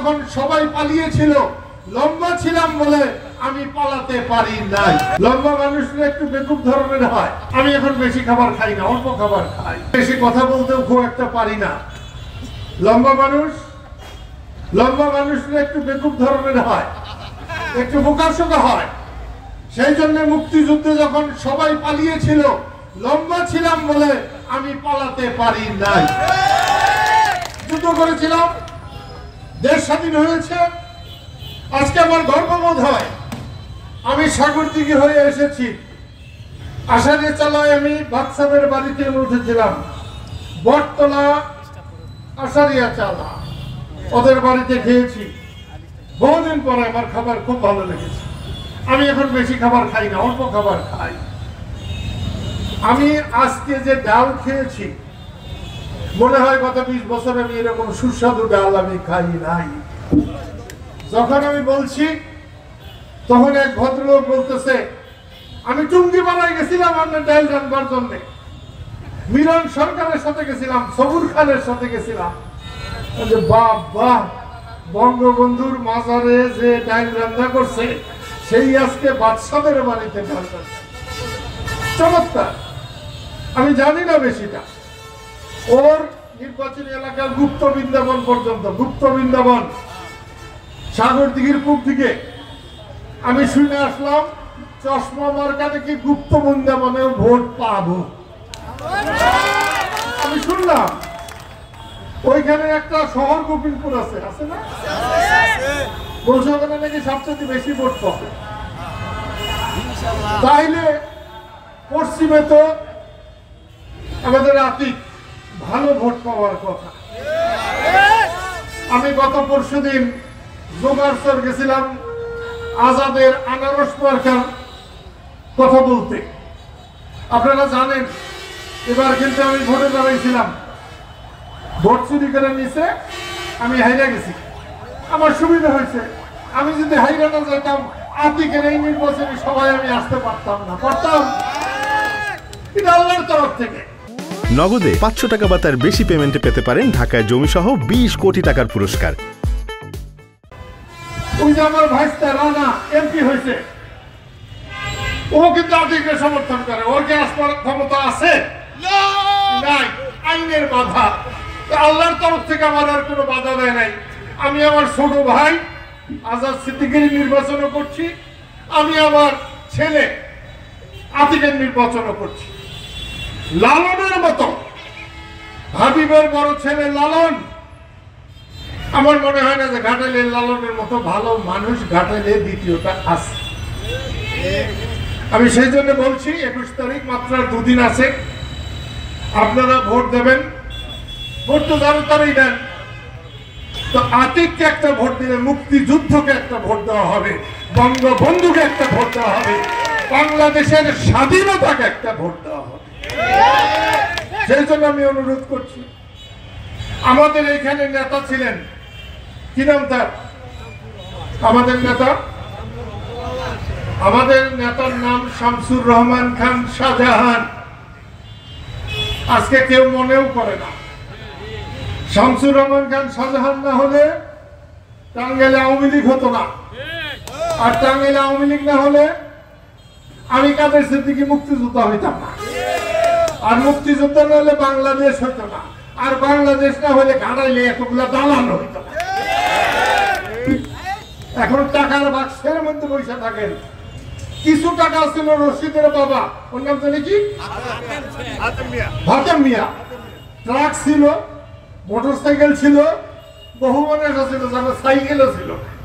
যখন সবাই পালিয়েছিল, লম্বা ছিলাম বলে আমি পালাতে পারি নাই। লম্বা মানুষরা একটু বেকুব ধরনের হয়। আমি এখন বেশি খাবার খাই না, অল্প খাবার খাই। বেশি কথা বলতেও খুব একটা পারি না। লম্বা মানুষরা একটু বেকুব ধরনের হয়, একটু বোকাশোকা হয়। সেই জন্য মুক্তিযুদ্ধে যখন সবাই পালিয়েছিল, লম্বা ছিলাম বলে আমি পালাতে পারি নাই। যুদ্ধ করেছিলাম, দেশ স্বাধীন হয়েছে। আজকে আমার গর্ববোধ হয় আমি সাগরদিঘি হয়ে এসেছি। আষাঢ়ে চালায় আমি বাদশাহের বাড়িতে উঠেছিলাম, বটতলা আষাঢ়িয়া চালা, ওদের বাড়িতে খেয়েছি। বহুদিন পরে আমার খাবার খুব ভালো লেগেছে। আমি এখন বেশি খাবার খাই না, অল্প খাবার খাই। আমি আজকে যে ডাল খেয়েছি, মনে হয় গত 20 বছর আমি এরকম সুস্বাদু ডাল আমি খাই নাই। যখন আমি বলছি তখন এক ভদ্রলোক বলতেছে, আমি টুঙ্গিপাড়ায় গেছিলাম আপনার ডাল রান্নার জন্য, মিলন সরকারের সাথে গেছিলাম, সবুর খানের সাথে গেছিলাম। বাবা, বঙ্গবন্ধুর মাজারে যে ডাল রান্না করছে সেই আজকে বাদশাহের বাড়িতে ডাল রান্না। চমৎকার। আমি জানি না বেশিটা। ওর নির্বাচনী এলাকার গুপ্ত বৃন্দাবন পর্যন্ত, গুপ্ত বৃন্দাবন সাগরদিঘির পূব দিকে আমি শুনে আসলাম চশমা মার্কা নাকি গুপ্ত বৃন্দাবনে ভোট পাবো। আমি শুনলাম ওইখানে একটা শহর গোবিন্দপুর আছে, আছে না? বলছে ওখানে নাকি সবচেয়ে বেশি ভোট পাবে। তাইলে পশ্চিমে তো আমাদের আতিক ভালো ভোট পাওয়ার কথা। আমি গত পরশুদিন জোগাড়সর গেছিলাম আজাদের আনারস মার্কার কথা বলতে। আপনারা জানেন এবার কিন্তু আমি ভোটে দাঁড়াইছিলাম, ভোট চুরি করে নিছে, আমি হাইরা গেছি। আমার সুবিধা হয়েছে, আমি যদি হাইরা না যেতাম আতিকের এই নির্বাচনী সবাই আমি আসতে পারতাম না, পারতাম? এটা আল্লাহর তরফ থেকে। নগদে 500 টাকা বা তার বেশি পেমেন্টে পেতে পারেন ঢাকায় জমিসহ 20 কোটি টাকার পুরস্কার। ওই যে আমার ভাইস্তা রানা এমপি হয়েছে, ও কিন্তু আতিকের সমর্থন করে। ওর কি আসবার ক্ষমতা আছে? নাই, আইনের বাধা। আল্লাহর তরফ থেকে আমার আর কোনো বাধা দেয় নাই। আমি আমার ছোট ভাই আজাদ সিদ্দিকের নির্বাচনও করছি, আমি আমার ছেলে আতিকের নির্বাচনও করছি। লালনের মতো, হাবিবের বড় ছেলে লালন, আমার মনে হয় না যে ঘাটাইলের লালনের মতো ভালো মানুষ ঘাটাইলে দ্বিতীয়টা আছে। আমি সেই জন্য বলছি 21 তারিখ মাত্র 2 দিন আছে, আপনারা ভোট দেবেন। ভোট তো তারাই দেন। তো আতিককে একটা ভোট দিলে মুক্তিযুদ্ধকে একটা ভোট দেওয়া হবে, বঙ্গবন্ধুকে একটা ভোট দেওয়া হবে, বাংলাদেশের স্বাধীনতাকে একটা ভোট দেওয়া হবে। সেই জন্য আমি অনুরোধ করছি। আমাদের এখানে নেতা ছিলেন, কি নাম তার? আমাদের নেতার নাম শামসুর রহমান খান শাহজাহান। আজকে কেউ মনেও করে না। শামসুর রহমান খান শাহজাহান না হলে টাঙ্গাইলে আওয়ামী লীগ হতো না, আর টাঙ্গাইলে আওয়ামী লীগ না হলে আমি কাদের সিদ্দিকী মুক্তিযোদ্ধা হইতাম না, আর মুক্তিযোদ্ধা না হলে বাংলাদেশ হইতো না, আর বাংলাদেশ না হলে ঘাটাইলে এতগুলা দালান হইতো না। এখন টাকার বাক্সের মধ্যে পয়সা থাকেন। কিছু টাকা ছিল রশিদের বাবা, ওর নাম জানি কি, হাতেম মিয়া। ট্রাক ছিল, মোটরসাইকেল ছিল, বহু মানুষ ছিল, সাইকেলও ছিল।